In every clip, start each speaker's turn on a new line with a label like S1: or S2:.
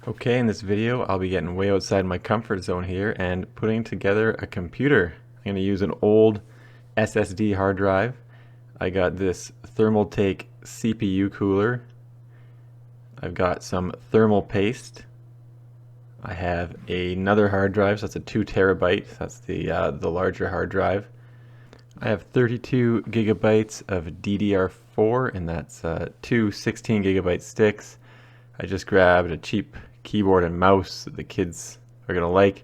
S1: Okay, in this video I'll be getting way outside my comfort zone here and putting together a computer. I'm going to use an old SSD hard drive. I got this Thermaltake CPU cooler. I've got some thermal paste. I have another hard drive, so that's a 2 terabyte. That's the larger hard drive. I have 32 gigabytes of DDR4, and that's two 16 gigabyte sticks. I just grabbed a cheap keyboard and mouse that the kids are going to like.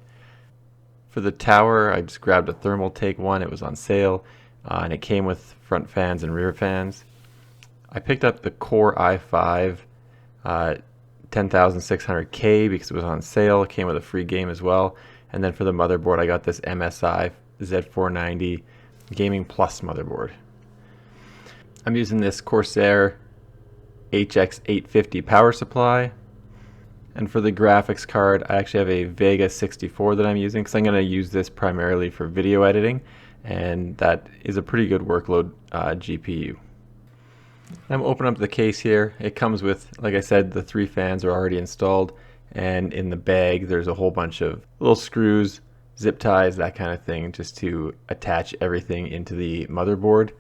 S1: For the tower, I just grabbed a Thermaltake one. It was on sale, and it came with front fans and rear fans. I picked up the Core i5 10600K because it was on sale. It came with a free game as well. And then for the motherboard, I got this MSI Z490 Gaming Plus motherboard. I'm using this Corsair HX850 power supply. And for the graphics card, I actually have a Vega 64 that I'm using because I'm going to use this primarily for video editing, and that is a pretty good workload GPU. I'm opening up the case here. It comes with, like I said, the 3 fans are already installed, and in the bag there's a whole bunch of little screws, zip ties, that kind of thing, just to attach everything into the motherboard.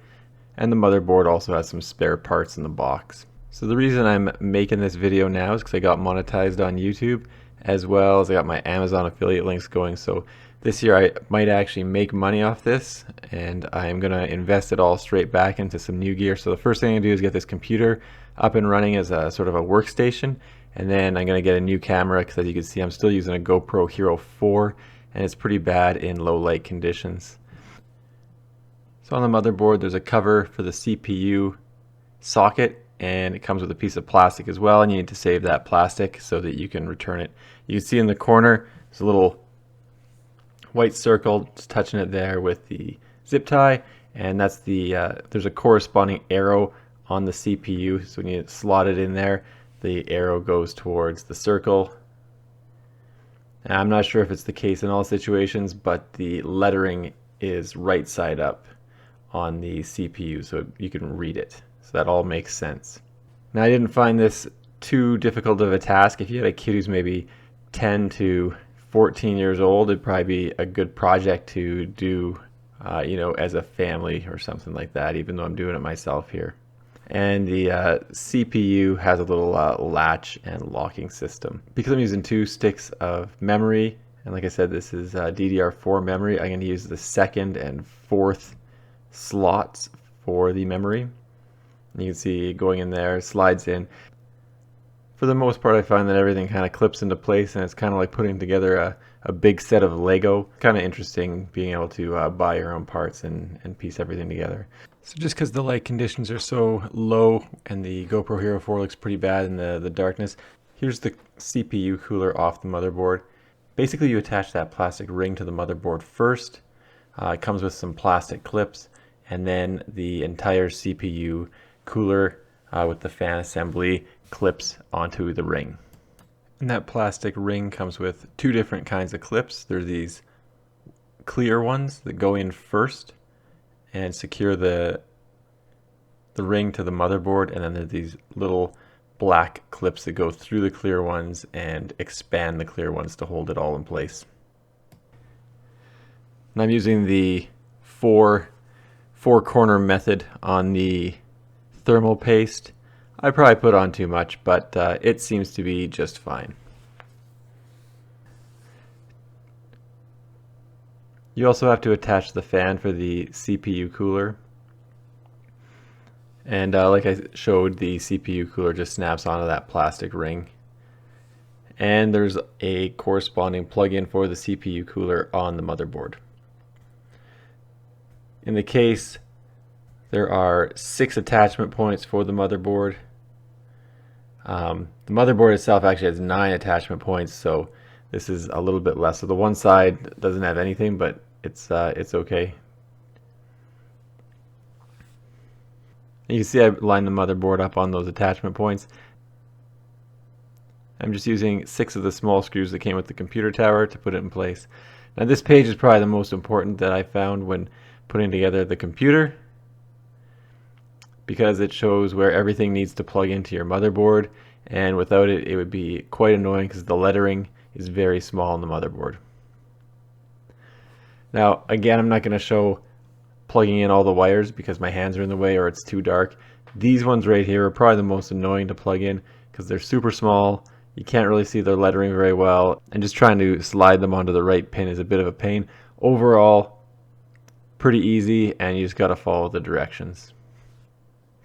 S1: And the motherboard also has some spare parts in the box. So the reason I'm making this video now is because I got monetized on YouTube, as well as I got my Amazon affiliate links going. So this year I might actually make money off this, and I'm going to invest it all straight back into some new gear. So the first thing I'm going to do is get this computer up and running as a sort of a workstation, and then I'm going to get a new camera because, as you can see, I'm still using a GoPro Hero 4, and it's pretty bad in low light conditions. So on the motherboard there's a cover for the CPU socket, and it comes with a piece of plastic as well, and you need to save that plastic so that you can return it. You can see in the corner there's a little white circle just touching it there with the zip tie, and that's the there's a corresponding arrow on the CPU, so when you slot it in there, the arrow goes towards the circle. And I'm not sure if it's the case in all situations, but the lettering is right side up on the CPU, so you can read it. So that all makes sense. Now, I didn't find this too difficult of a task. If you had a kid who's maybe 10 to 14 years old, it'd probably be a good project to do, as a family or something like that, even though I'm doing it myself here. And the CPU has a little latch and locking system. Because I'm using 2 sticks of memory, and like I said, this is DDR4 memory, I'm going to use the 2nd and 4th slots for the memory. You can see going in there, slides in. For the most part, I find that everything kind of clips into place, and it's kind of like putting together a big set of Lego. Kind of interesting being able to buy your own parts and piece everything together. So just because the light conditions are so low and the GoPro Hero 4 looks pretty bad in the darkness, here's the CPU cooler off the motherboard. Basically, you attach that plastic ring to the motherboard first. It comes with some plastic clips, and then the entire CPU cooler with the fan assembly clips onto the ring. And that plastic ring comes with 2 different kinds of clips. There's these clear ones that go in first and secure the ring to the motherboard, and then there's these little black clips that go through the clear ones and expand the clear ones to hold it all in place. And I'm using the four corner method on the thermal paste. I probably put on too much, but it seems to be just fine. You also have to attach the fan for the CPU cooler. And like I showed, the CPU cooler just snaps onto that plastic ring. And there's a corresponding plug-in for the CPU cooler on the motherboard. In the case, there are 6 attachment points for the motherboard. The motherboard itself actually has 9 attachment points, so this is a little bit less. So the one side doesn't have anything, but it's okay. And you can see I lined the motherboard up on those attachment points. I'm just using 6 of the small screws that came with the computer tower to put it in place. Now this page is probably the most important that I found when putting together the computer, because it shows where everything needs to plug into your motherboard, and without it, it would be quite annoying because the lettering is very small on the motherboard. Now, again, I'm not going to show plugging in all the wires because my hands are in the way or it's too dark. These ones right here are probably the most annoying to plug in because they're super small. You can't really see their lettering very well, and just trying to slide them onto the right pin is a bit of a pain. Overall, pretty easy, and you just got to follow the directions.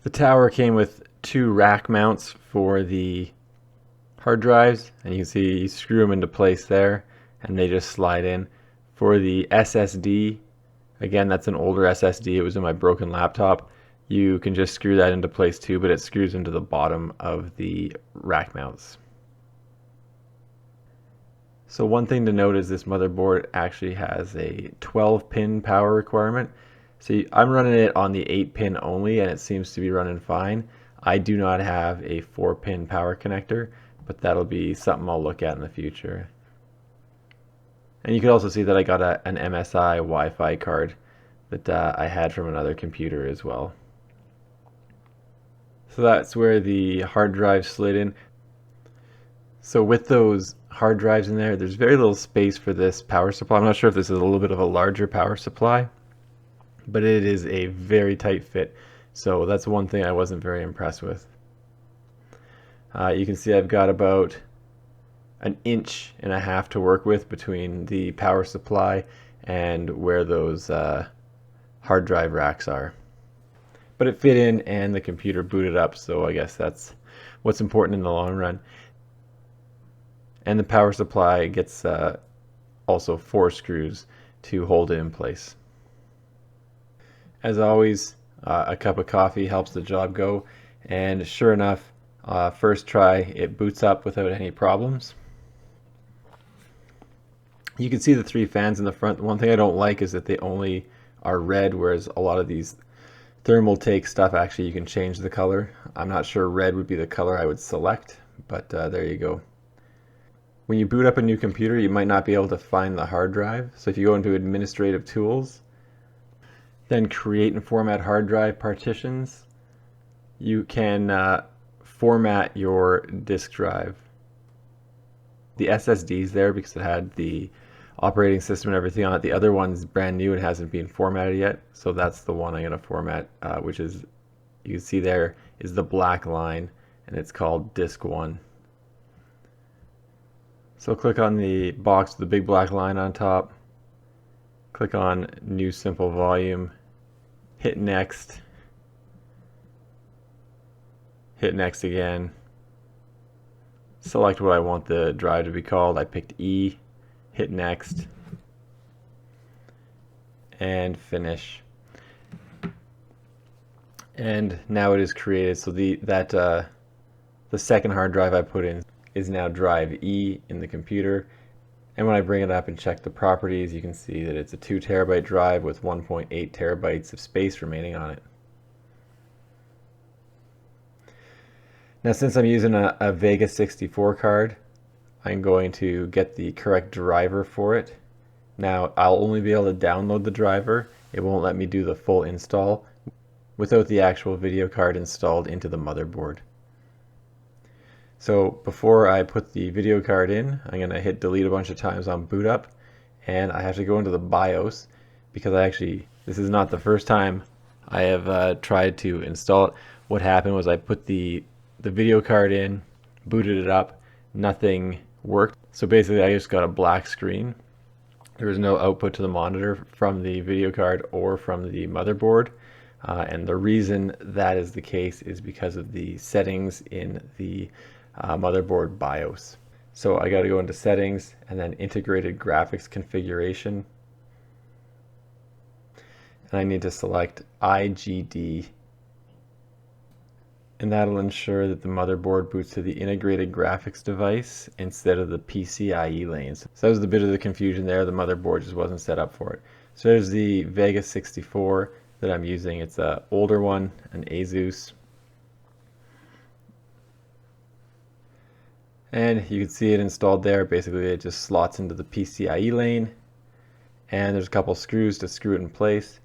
S1: The tower came with 2 rack mounts for the hard drives, and you can see you screw them into place there and they just slide in. For the SSD, again, that's an older SSD, it was in my broken laptop, you can just screw that into place too, but it screws into the bottom of the rack mounts. So one thing to note is this motherboard actually has a 12-pin power requirement. So I'm running it on the 8-pin only, and it seems to be running fine. I do not have a 4-pin power connector, but that'll be something I'll look at in the future. And you can also see that I got an MSI Wi-Fi card that I had from another computer as well. So that's where the hard drive slid in. So with those hard drives in there, there's very little space for this power supply. I'm not sure if this is a little bit of a larger power supply, but it is a very tight fit. So that's one thing I wasn't very impressed with. You can see I've got about 1.5 inches to work with between the power supply and where those hard drive racks are. But it fit in and the computer booted up, so I guess that's what's important in the long run. And the power supply gets also 4 screws to hold it in place. As always, a cup of coffee helps the job go, and sure enough, first try it boots up without any problems. You can see the 3 fans in the front. One thing I don't like is that they only are red, whereas a lot of these Thermaltake stuff, actually you can change the color. I'm not sure red would be the color I would select, but there you go. When you boot up a new computer, you might not be able to find the hard drive. So if you go into Administrative Tools, then Create and Format Hard Drive Partitions, you can format your disk drive. The SSD is there because it had the operating system and everything on it. The other one's brand new and hasn't been formatted yet, so that's the one I'm going to format, which is, you can see there is the black line, and it's called Disk 1. So click on the box with the big black line on top, click on New Simple Volume, hit Next, hit Next again, select what I want the drive to be called. I picked E, hit Next, and Finish. And now it is created, so the second hard drive I put in is now drive E in the computer. And when I bring it up and check the properties, you can see that it's a 2 terabyte drive with 1.8 terabytes of space remaining on it. Now, since I'm using a Vega 64 card, I'm going to get the correct driver for it. Now, I'll only be able to download the driver. It won't let me do the full install without the actual video card installed into the motherboard. So before I put the video card in, I'm going to hit delete a bunch of times on boot up, and I have to go into the BIOS because this is not the first time I have tried to install it. What happened was I put the video card in, booted it up, nothing worked. So basically I just got a black screen. There was no output to the monitor from the video card or from the motherboard. And the reason that is the case is because of the settings in the motherboard BIOS. So I got to go into settings and then integrated graphics configuration. And I need to select IGD. And that'll ensure that the motherboard boots to the integrated graphics device instead of the PCIe lanes. So that was the bit of the confusion there. The motherboard just wasn't set up for it. So there's the Vega 64 that I'm using. It's an older one, an Asus. And you can see it installed there. Basically it just slots into the PCIe lane, and there's a couple screws to screw it in place.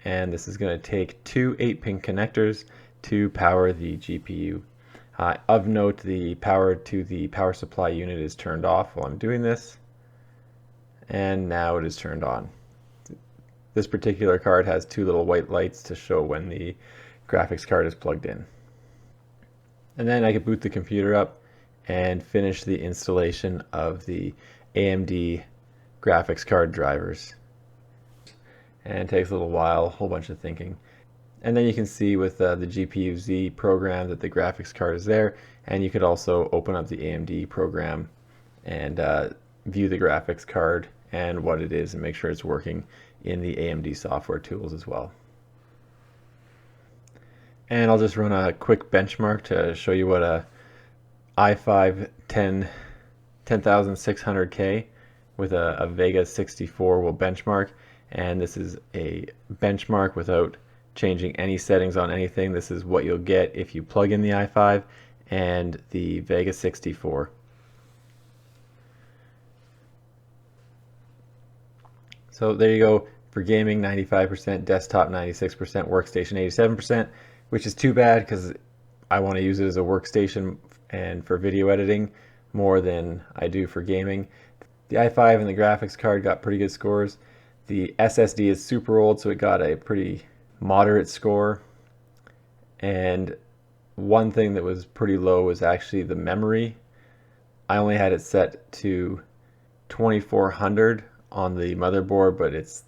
S1: And this is going to take 2 8-pin connectors to power the GPU. Of note, the power to the power supply unit is turned off while I'm doing this, and now it is turned on. This particular card has two little white lights to show when the graphics card is plugged in. And then I can boot the computer up and finish the installation of the AMD graphics card drivers. And it takes a little while, a whole bunch of thinking. And then you can see with the GPU-Z program that the graphics card is there, and you could also open up the AMD program and view the graphics card and what it is and make sure it's working in the AMD software tools as well. And I'll just run a quick benchmark to show you what a i5 10600K with a Vega 64 will benchmark. And this is a benchmark without changing any settings on anything. This is what you'll get if you plug in the i5 and the Vega 64. So there you go. For gaming, 95%, desktop 96%, workstation 87%, which is too bad because I want to use it as a workstation and for video editing more than I do for gaming. The i5 and the graphics card got pretty good scores. The SSD is super old, so it got a pretty moderate score. And one thing that was pretty low was actually the memory. I only had it set to 2400 on the motherboard, but it's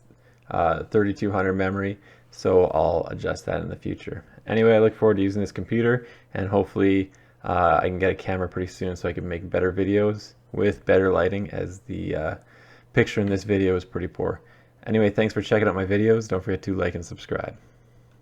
S1: 3200 memory, so I'll adjust that in the future. Anyway, I look forward to using this computer, and hopefully I can get a camera pretty soon so I can make better videos with better lighting, as the picture in this video is pretty poor. Anyway, thanks for checking out my videos. Don't forget to like and subscribe.